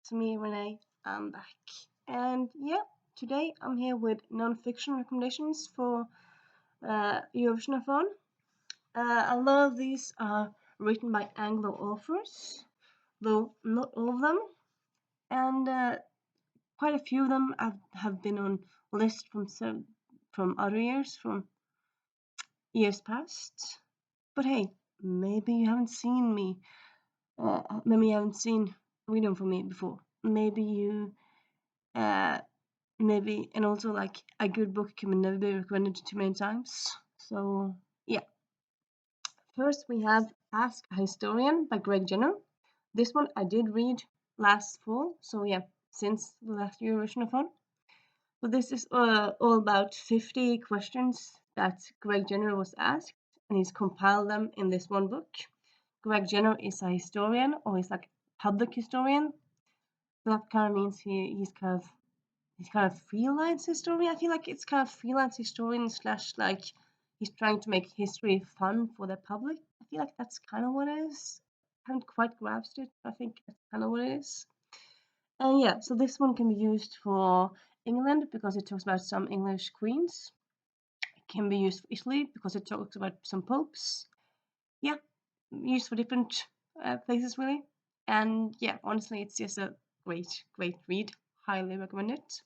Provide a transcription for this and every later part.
it's me, Renee. I'm back. And yeah, today I'm here with nonfiction recommendations for eurovisionathon. A lot of these are written by Anglo authors, though not all of them. And quite a few of them have been on lists from other years, from years past. But hey, maybe you haven't seen me. Maybe you haven't seen read them from me before. Maybe you uh, maybe, and also like a good book can never be recommended too many times. So yeah, first we have Ask a Historian by Greg Jenner. This one I did read last fall, so yeah, since the last Eurovisionathon. So this is all about 50 questions that Greg Jenner was asked, and he's compiled them in this one book. Greg Jenner is a historian, or he's like public historian. So that kind of means he's kind of freelance historian. I feel like it's kind of freelance historian slash like he's trying to make history fun for the public. I feel like that's kind of what it is. I haven't quite grasped it. I think that's kind of what it is. And yeah, so this one can be used for England because it talks about some English queens. It can be used for Italy because it talks about some popes. Yeah, used for different places really. And yeah, honestly, it's just a great read. Highly recommend it.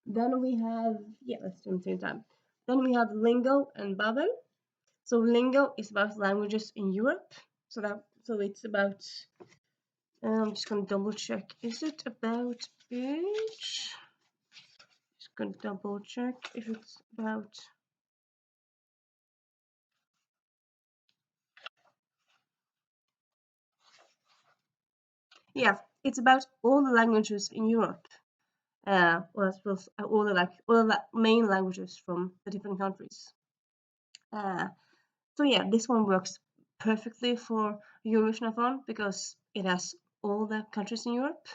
Then we have, yeah, let's do them at the same time. Then we have Lingo and Babel. So Lingo is about languages in Europe. So it's about, I'm just gonna double check. Is it about page? Just gonna double check if it's about. Yeah, it's about all the languages in Europe. Well, I suppose all the main languages from the different countries. Uh, So yeah, this one works perfectly for Eurovisionathon because it has all the countries in Europe.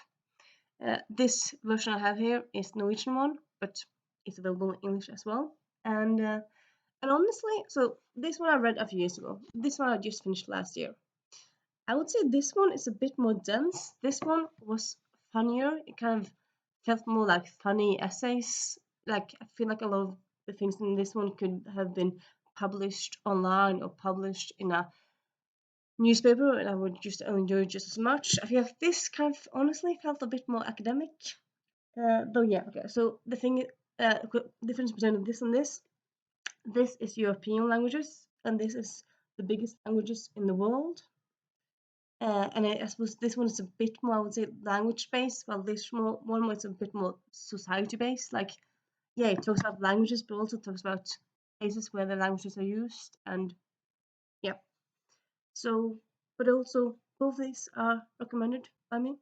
This version I have here is Norwegian one, but it's available in English as well. And honestly, so this one I read a few years ago. This one I just finished last year. I would say this one is a bit more dense. This one was funnier. It kind of felt more like funny essays. Like I feel like a lot of the things in this one could have been published online or published in a newspaper, and I would just enjoy it just as much. I feel like this kind of honestly felt a bit more academic. Though yeah, okay. So the thing, difference between this and this is European languages, and this is the biggest languages in the world. And I suppose this one is a bit more, I would say, language based, while this one was a bit more society based. Like, yeah, it talks about languages, but also talks about places where the languages are used, and yeah. So, but also both these are recommended by me.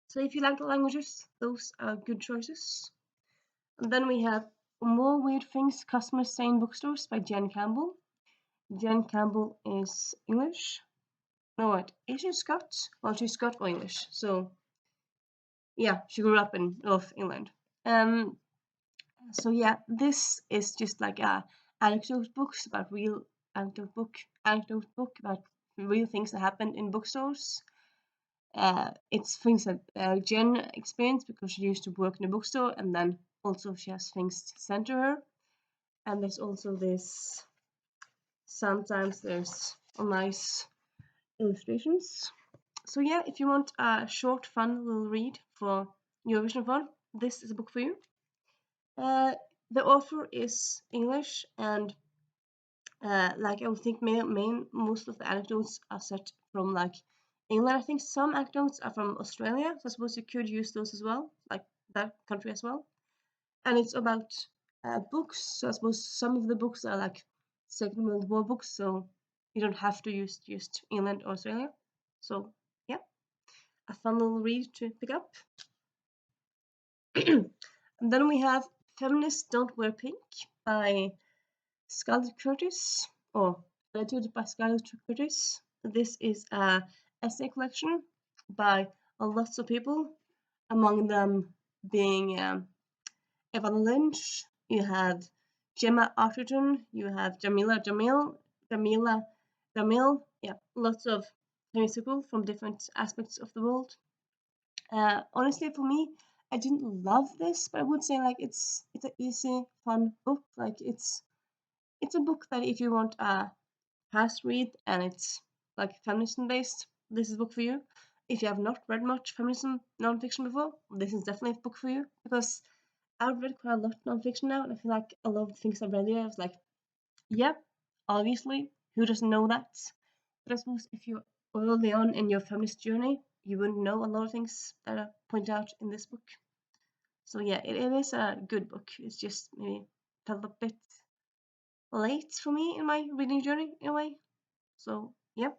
So if you like the languages, those are good choices. And then we have More Weird Things Customers Say in Bookstores by Jen Campbell. Jen Campbell is English. No, what? Is she Scots? Well, she's Scot or English. So yeah, she grew up in North England. Um, so yeah, this is just like a anecdote books about real anecdote book about real things that happened in bookstores. It's things that Jen experienced because she used to work in a bookstore, and then also she has things sent to her. And there's also this. Sometimes there's nice illustrations. So yeah, if you want a short, fun little read for Eurovision this is a book for you. Uh, the author is English, and like I would think most of the anecdotes are set from like England. I think some anecdotes are from Australia, so I suppose you could use those as well, like that country as well. And it's about books, so I suppose some of the books are like Second World War books, so you don't have to use just England or Australia. So yeah, a fun little read to pick up. And then we have Feminists Don't Wear Pink by Scarlett Curtis, or edited by Scarlett Curtis. This is a essay collection by lots of people, among them being Evan Lynch. You have Gemma Arterton. You have Jamila Jamil. Yeah, lots of famous people from different aspects of the world. Honestly, for me, I didn't love this, but I would say like it's an easy, fun book. Like it's a book that if you want a fast read and it's like feminism based, this is a book for you. If you have not read much feminism nonfiction before, this is definitely a book for you because I've read quite a lot nonfiction now, and I feel like a lot of the things I've read here, I was like, yeah, obviously, who doesn't know that? But I suppose if you're early on in your feminist journey, you wouldn't know a lot of things that are pointed out in this book. So yeah, it is a good book. It's just maybe felt a bit late for me in my reading journey in a way. So yeah.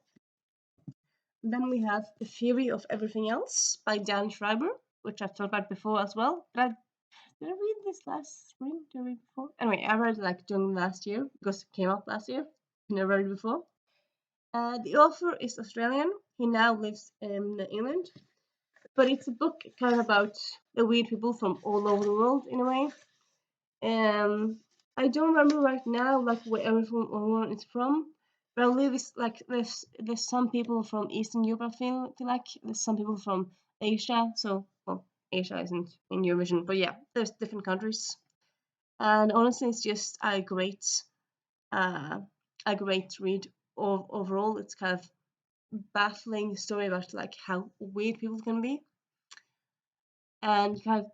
Then we have The Theory of Everything Else by Dan Schreiber, which I've talked about before as well. Did I read this last spring? Did I read before? Anyway, I read it like during last year because it came out last year. I never read it before. The author is Australian. He now lives in England. But it's a book kind of about the weird people from all over the world in a way. I don't remember right now like where everyone is from. But I believe it's like there's some people from Eastern Europe. I feel like there's some people from Asia. So well, Asia isn't in Eurovision, but yeah, there's different countries. And honestly, it's just uh, a great read. Overall, it's kind of baffling story about like how weird people can be, and kind of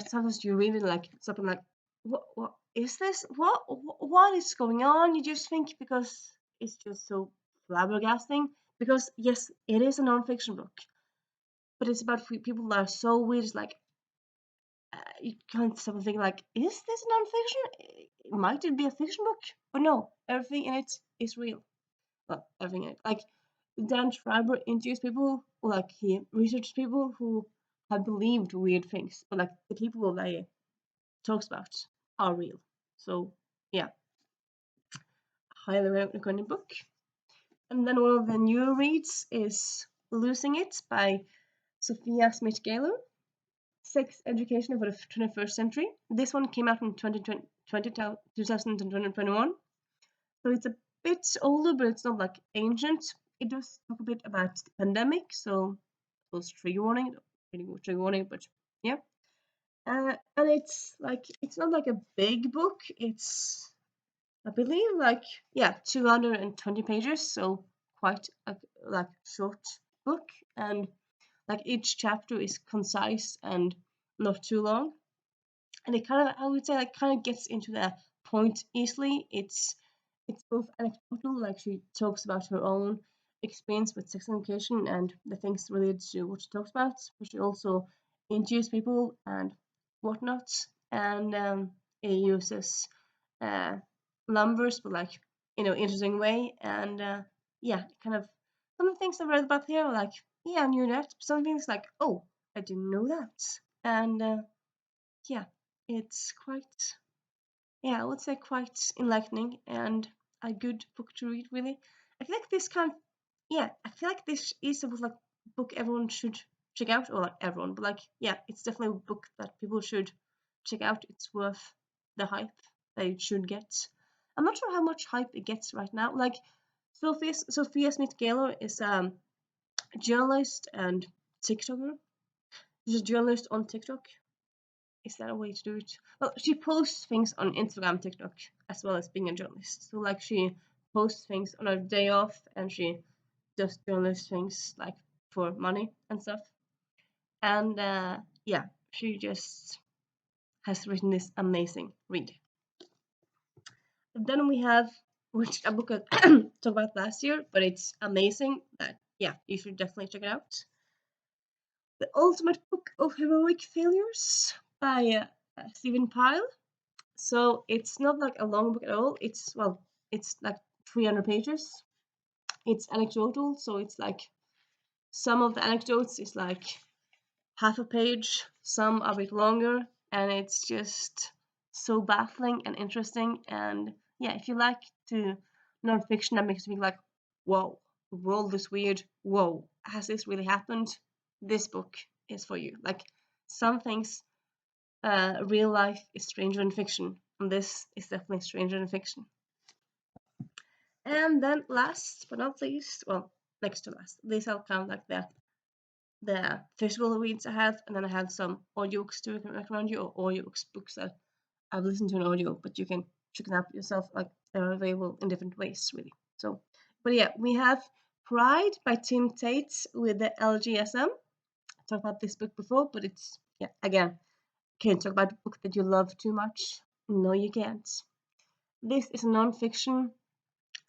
sometimes you read it like something like, what is this? What is going on? You just think because it's just so flabbergasting. Because yes, it is a non-fiction book, but it's about people that are so weird. It's like you can't stop and think like, is this non-fiction? Might it be a fiction book? But no, everything in it is real. Well, everything in it. Like Dan Schreiber interviews people, like he researches people who have believed weird things, but like the people that he talks about are real. So yeah, highly recommended book. And then one of the newer reads is Losing It by Sophia Smith Gaylor. Sex Education for the 21st Century. This one came out in 2021. So it's a bit older, but it's not like ancient. It does talk a bit about the pandemic, so it was trigger warning, trigger warning, but yeah. And it's not like a big book. It's I believe like 220 pages, so quite a like short book, and like each chapter is concise and not too long, and it kind of I would say like kind of gets into the point easily. It's both anecdotal, like she talks about her own experience with sex education and the things related to what she talks about, but she also interviews people and whatnot, and it uses uh, numbers, but like interesting way, and yeah, kind of some of the things I read about here are like, yeah, I knew that. Some things like, oh, I didn't know that, and yeah, it's quite, yeah, I would say quite enlightening and a good book to read. Really, I feel like this kind, yeah, I feel like this is a like book everyone should check out, or like everyone, but like yeah, it's definitely a book that people should check out. It's worth the hype that it should get. I'm not sure how much hype it gets right now. Like Sophia Smith Gaylor is a journalist and TikToker. She's a journalist on TikTok. Is that a way to do it? Well, she posts things on Instagram, TikTok, as well as being a journalist. So like she posts things on her day off, and she does journalist things like for money and stuff. And yeah, she just has written this amazing read. And then we have which a book I talked about last year, but it's amazing. That yeah, you should definitely check it out. The Ultimate Book of Heroic Failures by Stephen Pyle. So it's not like a long book at all. It's like 300 pages. It's anecdotal, so it's like some of the anecdotes is like half a page, some a bit longer, and it's just so baffling and interesting. And yeah, if you like to nonfiction that makes me like, whoa, the world is weird. Whoa, has this really happened? This book is for you. Like some things real life is stranger than fiction, and this is definitely stranger than fiction. And then last but not least, well, next to last. These are kind of like the physical reads I have, and then I have some audiobooks to recommend you, or books that I've listened to an audio, but you can check it out yourself. Like they're available in different ways, really. So, but yeah, we have Pride by Tim Tate with the LGSM. I talked about this book before, but it's again, can't talk about a book that you love too much. No, you can't. This is a nonfiction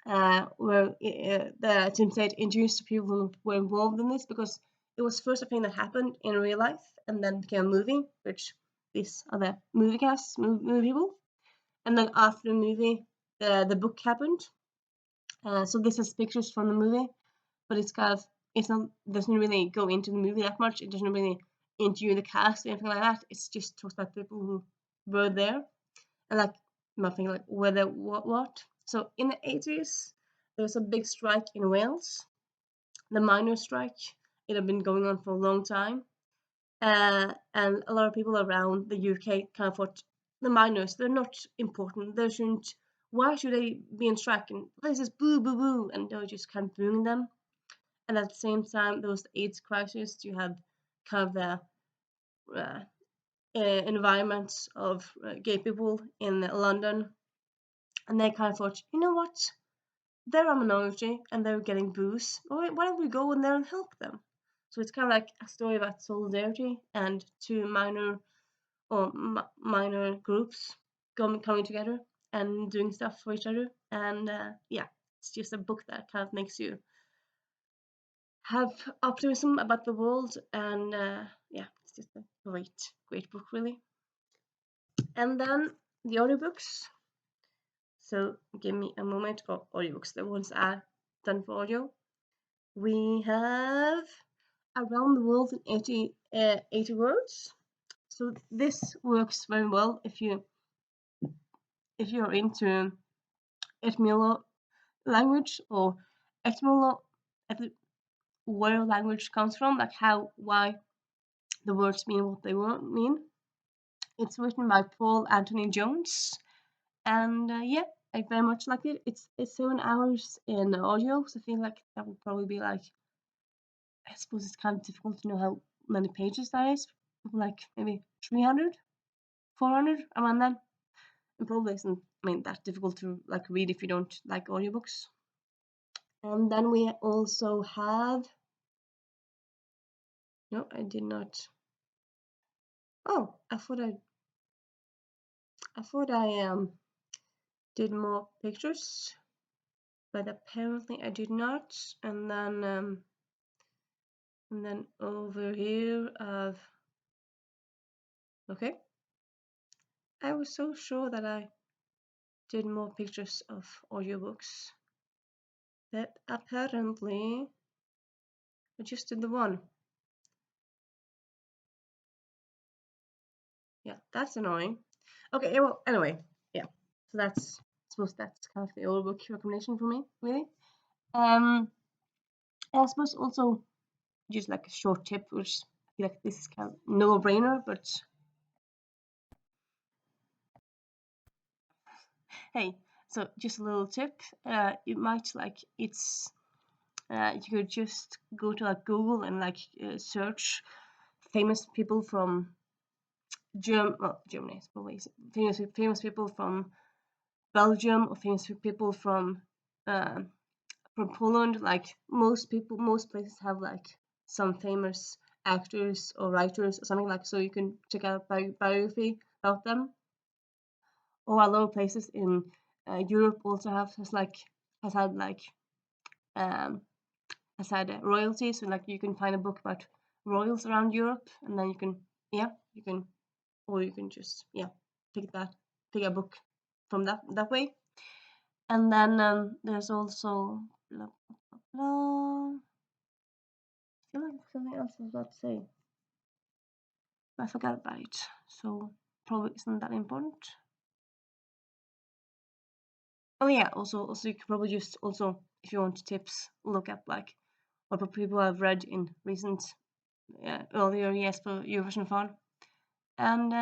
where the Tim Tate introduced people who were involved in this, because it was first a thing that happened in real life and then became a movie, which these are the movie casts, movie people. And then after the movie, the book happened. So this is pictures from the movie, but it's kind of, it's not, doesn't really go into the movie that much. It doesn't really interview the cast or anything like that. It's just talks about people who were there, and like nothing like whether what. So in the 80s, there was a big strike in Wales, the miners' strike. It had been going on for a long time, and a lot of people around the UK kind of thought the miners, they're not important. They shouldn't. Why should they be in strike? And this is boo boo boo, and they were just kind of booing them. And at the same time, there was the AIDS crisis. You had kind of the uh, environment of gay people in London, and they kind of thought, you know what? They're a minority and they're getting booze. Why don't we go in there and help them? So it's kind of like a story about solidarity and two minor groups coming together and doing stuff for each other. And it's just a book that kind of makes you have optimism about the world. And it's just a great book, really. And then the audiobooks. So give me a moment. For audiobooks, the ones I've done for audio. We have Around the World in 80 words. So this works very well if you're into etymology language, or etymology, where language comes from, like why the words mean what they mean. It's written by Paul Anthony Jones, and I very much like it. It's 7 hours in audio, so I feel like that would probably be like, I suppose it's kind of difficult to know how many pages that is, like maybe 300, 400 around that. It probably isn't, that difficult to like read if you don't like audiobooks. And then we also have, no, I did not. Oh, I thought I did more pictures, but apparently I did not. And then over here okay, I was so sure that I did more pictures of audiobooks, but apparently I just did the one. Yeah, that's annoying. Okay, well, anyway, yeah. So I suppose that's kind of the audiobook recommendation for me, really. I suppose also just like a short tip, which I feel like this is kind of no-brainer, but hey, so just a little tip. You might like you could just go to like Google and like search famous people from Germany, is probably famous people from Belgium, or famous people from Poland. Like most places have like some famous actors or writers or something, like, so you can check out biography about them. Or a lot of places in Europe also has had like um, has had royalty. So like you can find a book about royals around Europe, and then you can or you can just pick a book from that way. And then there's also blah, blah, blah. I feel like something else I was about to say. I forgot about it, so probably isn't that important. Oh yeah, also you could probably just also, if you want tips, look up like what people have read in recent earlier years for eurovisionathon. And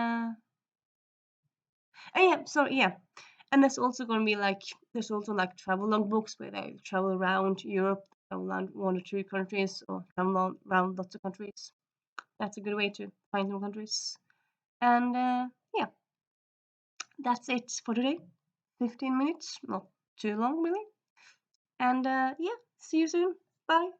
and there's also going to be like, there's also like travel log books where they travel around Europe around 1 or 2 countries or travel around lots of countries. That's a good way to find new countries. And yeah, that's it for today. 15 minutes, not too long really. And yeah, see you soon. Bye.